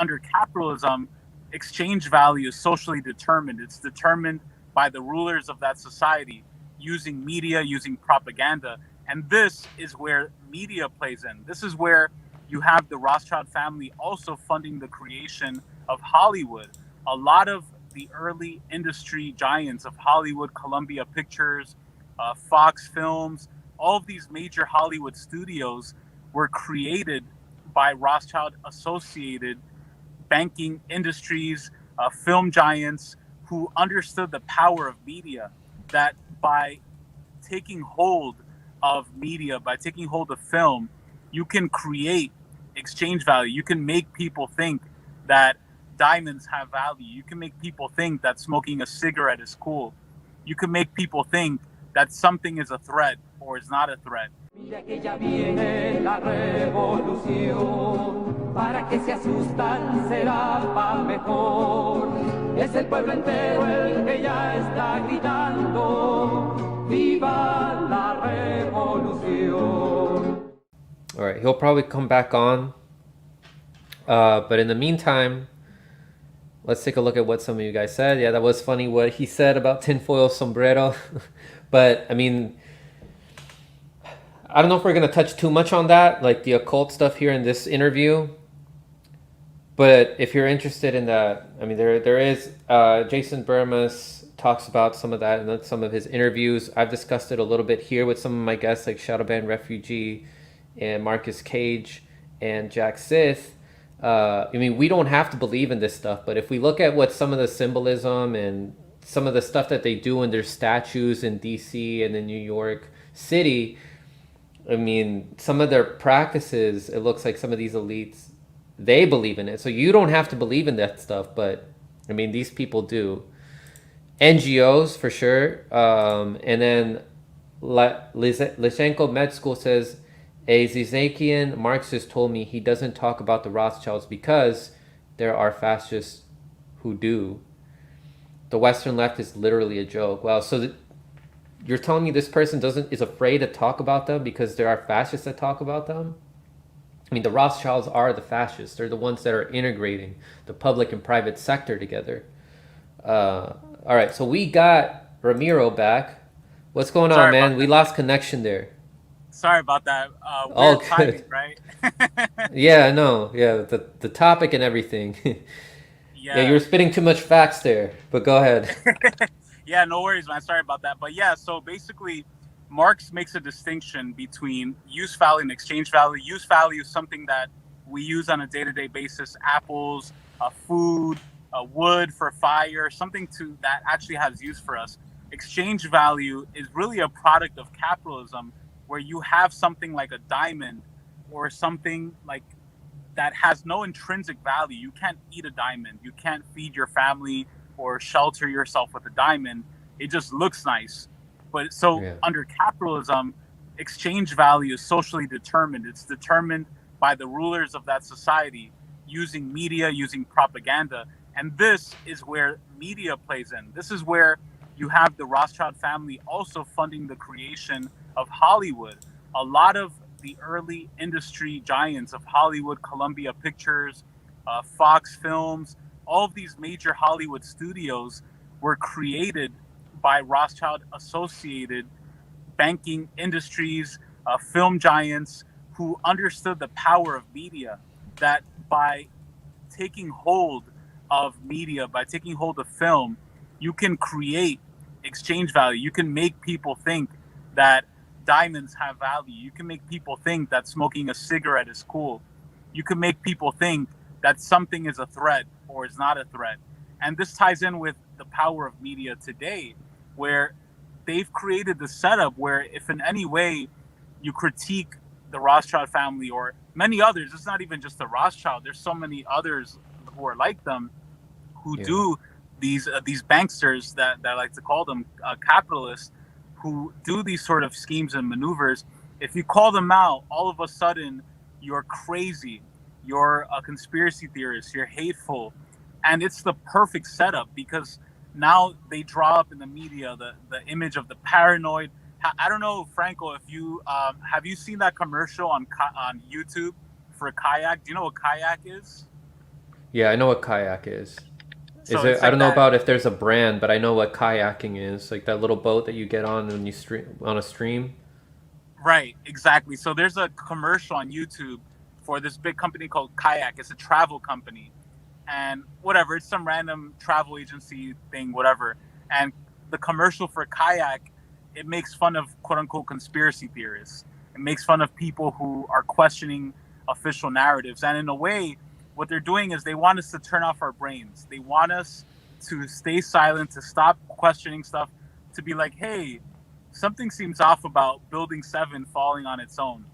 under capitalism, exchange value is socially determined. It's determined by the rulers of that society using media, using propaganda. And this is where media plays in. This is where you have the Rothschild family also funding the creation of Hollywood. A lot of the early industry giants of Hollywood, Columbia Pictures, Fox Films, all of these major Hollywood studios were created by Rothschild associated banking industries, film giants who understood the power of media, that by taking hold of media, by taking hold of film, you can create exchange value. You can make people think that diamonds have value. You can make people think that smoking a cigarette is cool. You can make people think that something is a threat or is not a threat. Mira que ya viene la revolución, para que se asustan será pa' mejor. Es el pueblo entero el que ya está gritando, viva la revolución. All right, he'll probably come back on. But in the meantime, let's take a look at what some of you guys said. Yeah, that was funny what he said about tinfoil sombrero. But I mean, I don't know if we're going to touch too much on that, like the occult stuff here in this interview. But if you're interested in that, I mean, there is Jason Burmas talks about some of that in some of his interviews. I've discussed it a little bit here with some of my guests like Shadowban Refugee and Marcus Cage and Jack Sith. I mean, we don't have to believe in this stuff, but if we look at what some of the symbolism and some of the stuff that they do in their statues in DC and in New York City, I mean, some of their practices, it looks like some of these elites, they believe in it. So you don't have to believe in that stuff, but I mean, these people do. NGOs for sure. And then Lysenko Med School says, a Zizekian Marxist told me he doesn't talk about the Rothschilds because there are fascists who do. The Western left is literally a joke. Wow, so you're telling me this person is afraid to talk about them because there are fascists that talk about them? I mean, the Rothschilds are the fascists. They're the ones that are integrating the public and private sector together. All right, so we got Ramiro back. What's going on, man? We lost connection there. Sorry about that. Weird timing, right? Yeah, I know. Yeah, the topic and everything. Yeah, you were spitting too much facts there, but go ahead. Yeah, no worries, man. Sorry about that. But yeah, so basically, Marx makes a distinction between use value and exchange value. Use value is something that we use on a day-to-day basis: apples, food, wood for fire, something that actually has use for us. Exchange value is really a product of capitalism, where you have something like a diamond or something like that has no intrinsic value. You can't eat a diamond. You can't feed your family or shelter yourself with a diamond. It just looks nice. But under capitalism, exchange value is socially determined. It's determined by the rulers of that society using media, using propaganda. And this is where media plays in. This is where you have the Rothschild family also funding the creation of Hollywood. A lot of the early industry giants of Hollywood, Columbia Pictures, Fox Films, all of these major Hollywood studios were created by Rothschild associated banking industries, film giants who understood the power of media, that by taking hold of media, by taking hold of film, you can create exchange value. You can make people think that diamonds have value. You can make people think that smoking a cigarette is cool. You can make people think that something is a threat or is not a threat. And this ties in with the power of media today, where they've created the setup where if in any way you critique the Rothschild family or many others, it's not even just the Rothschild, there's so many others who are like them, who do these banksters that I like to call them, capitalists, who do these sort of schemes and maneuvers. If you call them out, all of a sudden you're crazy, you're a conspiracy theorist, you're hateful. And it's the perfect setup because now they draw up in the media the image of the paranoid. I don't know, Franco, if you have you seen that commercial on YouTube for Kayak? Do you know what Kayak is? Yeah, I know what kayak is. Is So it? it's I like don't know that. about if there's a brand, but I know what kayaking is. Like that little boat that you get on when you stream on a stream. Right, exactly. So there's a commercial on YouTube for this big company called Kayak. It's a travel company, and whatever, it's some random travel agency thing, whatever. And the commercial for Kayak, it makes fun of quote unquote conspiracy theorists. It makes fun of people who are questioning official narratives. And in a way, what they're doing is they want us to turn off our brains. They want us to stay silent, to stop questioning stuff, to be like, hey, something seems off about Building 7 falling on its own.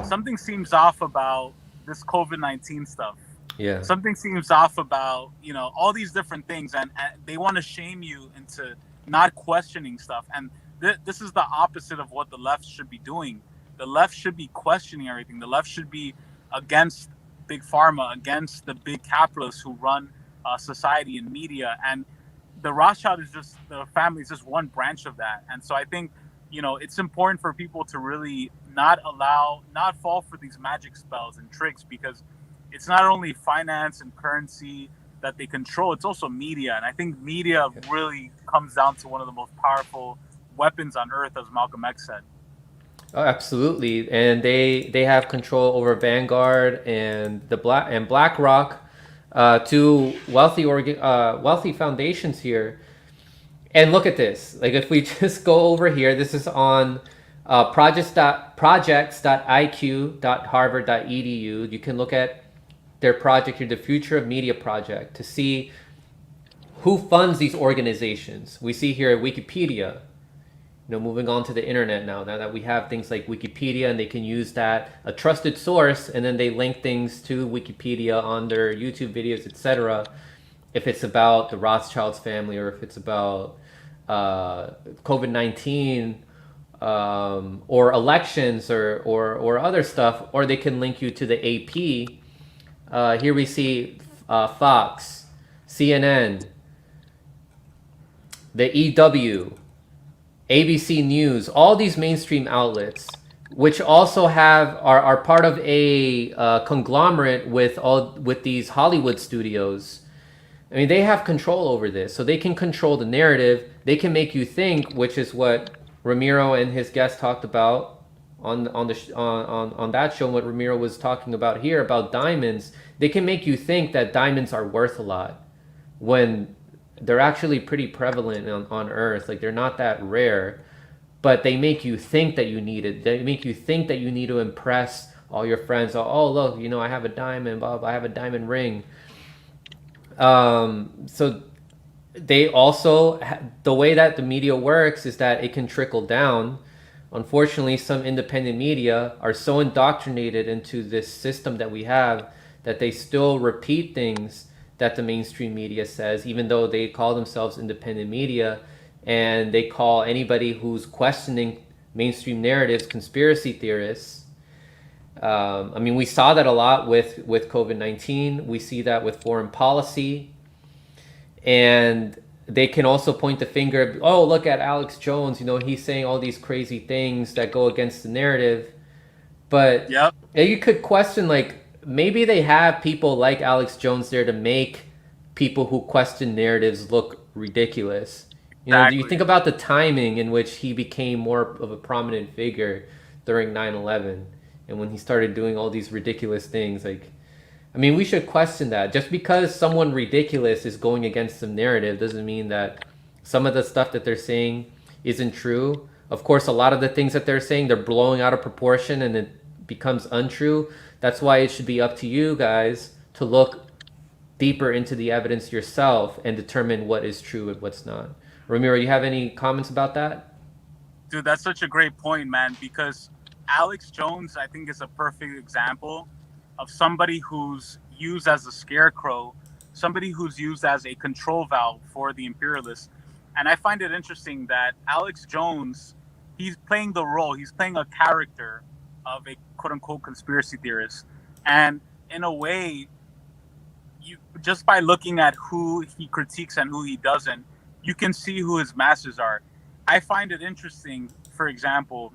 Something seems off about this COVID-19 stuff. Yeah. Something seems off about, all these different things. And they want to shame you into not questioning stuff. And this is the opposite of what the left should be doing. The left should be questioning everything. The left should be against big pharma, against the big capitalists who run society and media. And the Rothschild is just the family is just one branch of that. And so I think, it's important for people to really not fall for these magic spells and tricks, because it's not only finance and currency that they control, it's also media. And I think media really comes down to one of the most powerful weapons on earth, as Malcolm X said. Oh, absolutely, and they have control over Vanguard and BlackRock, two wealthy foundations here. And look at this. Like if we just go over here, this is on projects.iq.harvard.edu. You can look at their project here, the Future of Media Project, to see who funds these organizations. We see here Wikipedia. Moving on to the internet now that we have things like Wikipedia, and they can use that, a trusted source, and then they link things to Wikipedia on their YouTube videos, etc. If it's about the Rothschilds family, or if it's about COVID-19, or elections, or other stuff, or they can link you to the AP. Here we see Fox, CNN, the EW, ABC News, all these mainstream outlets, which also are part of a conglomerate with these Hollywood studios. I mean, they have control over this, so they can control the narrative. They can make you think, which is what Ramiro and his guest talked about on that show. What Ramiro was talking about here about diamonds, they can make you think that diamonds are worth a lot when they're actually pretty prevalent on Earth. Like, they're not that rare, but they make you think that you need it. They make you think that you need to impress all your friends. Oh, look, I have a diamond, blah, blah, I have a diamond ring. So they also, the way that the media works is that it can trickle down. Unfortunately, some independent media are so indoctrinated into this system that we have that they still repeat things that the mainstream media says, even though they call themselves independent media, and they call anybody who's questioning mainstream narratives conspiracy theorists. I mean, we saw that a lot with COVID-19. We see that with foreign policy. And they can also point the finger, oh, look at Alex Jones, he's saying all these crazy things that go against the narrative. But Yep. You could question, like, maybe they have people like Alex Jones there to make people who question narratives look ridiculous. Exactly. Do you think about the timing in which he became more of a prominent figure during 9/11, and when he started doing all these ridiculous things? Like, I mean, we should question that. Just because someone ridiculous is going against some narrative doesn't mean that some of the stuff that they're saying isn't true. Of course, a lot of the things that they're saying, they're blowing out of proportion and it becomes untrue. That's why it should be up to you guys to look deeper into the evidence yourself and determine what is true and what's not. Ramiro, you have any comments about that? Dude, that's such a great point, man, because Alex Jones, I think, is a perfect example of somebody who's used as a scarecrow, somebody who's used as a control valve for the imperialists. And I find it interesting that Alex Jones, he's playing the role, he's playing a character of a quote-unquote conspiracy theorist. And in a way, you just by looking at who he critiques and who he doesn't, you can see who his masters are. I find it interesting, for example,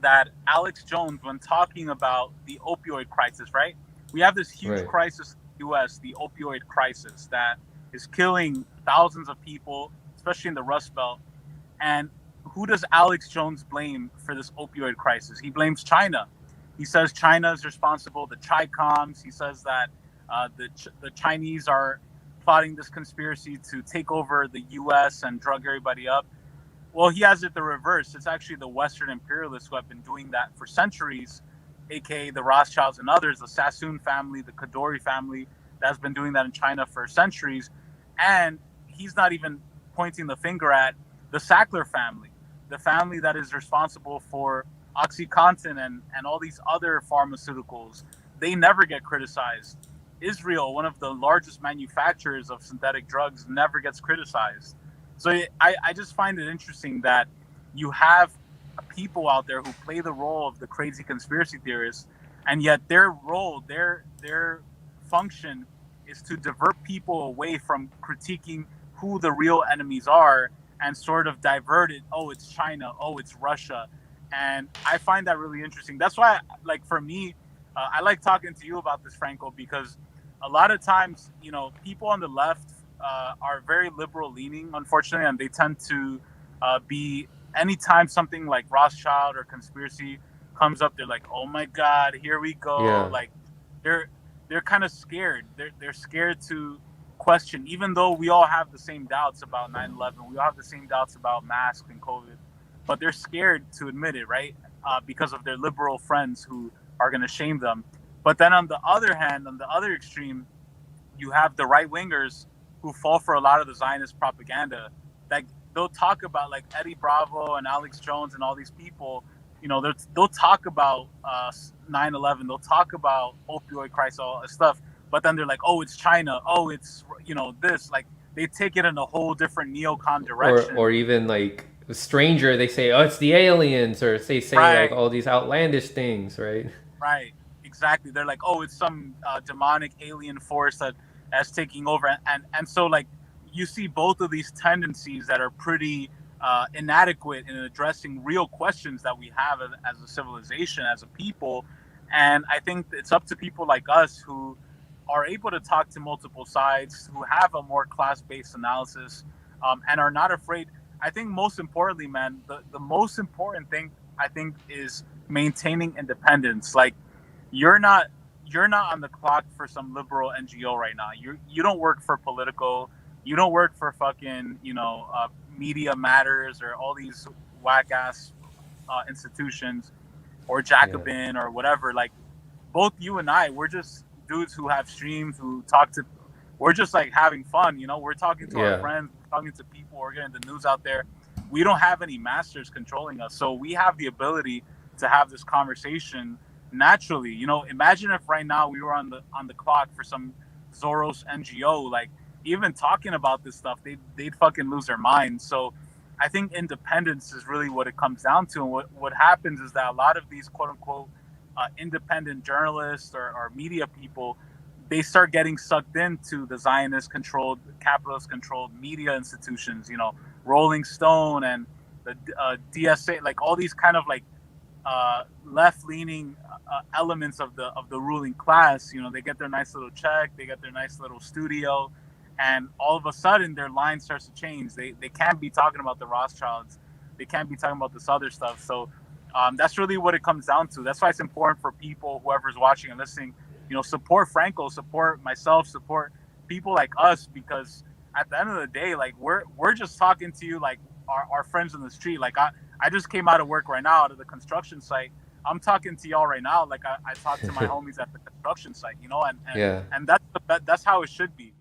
that Alex Jones, when talking about the opioid crisis, right? We have this huge Right. crisis U.S. the opioid crisis that is killing thousands of people, especially in the Rust Belt. And who does Alex Jones blame for this opioid crisis? He blames China. He says China is responsible. The Chicoms. He says that the Chinese are plotting this conspiracy to take over the U.S. and drug everybody up. Well, he has it the reverse. It's actually the Western imperialists who have been doing that for centuries, aka the Rothschilds and others, the Sassoon family, the Kadoorie family, that's been doing that in China for centuries. And he's not even pointing the finger at the Sackler family, the family that is responsible for OxyContin and all these other pharmaceuticals. They never get criticized. Israel, one of the largest manufacturers of synthetic drugs, never gets criticized. So I just find it interesting that you have people out there who play the role of the crazy conspiracy theorists, and yet their role, their function is to divert people away from critiquing who the real enemies are and sort of divert it. Oh, it's China. Oh, it's Russia. And I find that really interesting. That's why, like, for me, I like talking to you about this, Franco, because a lot of times, you know, people on the left are very liberal leaning, unfortunately, and they tend to be, anytime something like Rothschild or conspiracy comes up, they're like, oh my God, here we go. Yeah. Like they're kind of scared. They're scared to question, even though we all have the same doubts about 9/11. We all have the same doubts about masks and COVID, but they're scared to admit it, right? Because of their liberal friends who are going to shame them. But then on the other hand, on the other extreme, you have the right wingers who fall for a lot of the Zionist propaganda. That they'll talk about, like Eddie Bravo and Alex Jones and all these people. You know, they'll talk about 9/11. They'll talk about opioid crisis, all that stuff. But then they're like, oh, it's China. Oh, it's, you know, this. Like, they take it in a whole different neocon direction. Or even like a stranger, they say, oh, it's the aliens, or they say like all these outlandish things, right? Right. Exactly. They're like, oh, it's some demonic alien force that's taking over. And so, like, you see both of these tendencies that are pretty inadequate in addressing real questions that we have as a civilization, as a people. And I think it's up to people like us who are able to talk to multiple sides, who have a more class-based analysis, and are not afraid. I think most importantly, man, the most important thing, I think, is maintaining independence. Like, you're not on the clock for some liberal NGO right now. You don't work for Politico. You don't work for fucking, you know, Media Matters or all these whack ass institutions, or Jacobin or whatever. Like, both you and I, we're just dudes who have streams, who talk to. We're just like having fun, you know. We're talking to our friends, talking to people. We're getting the news out there. We don't have any masters controlling us, so we have the ability to have this conversation naturally. You know, imagine if right now we were on the clock for some Soros NGO, like, even talking about this stuff, they'd fucking lose their minds. So I think independence is really what it comes down to. And what happens is that a lot of these quote unquote independent journalists or media people, they start getting sucked into the Zionist controlled, capitalist controlled media institutions, you know, Rolling Stone and the DSA, like all these kind of like left-leaning elements of the ruling class. You know, they get their nice little check, they get their nice little studio, and all of a sudden their line starts to change. They can't be talking about the Rothschilds, they can't be talking about this other stuff. So that's really what it comes down to. That's why it's important for people, whoever's watching and listening, you know, support Franco, support myself, support people like us, because at the end of the day, like, we're just talking to you like our friends in the street. Like, I just came out of work right now, out of the construction site. I'm talking to y'all right now like I talk to my homies at the construction site, you know, and that's how it should be.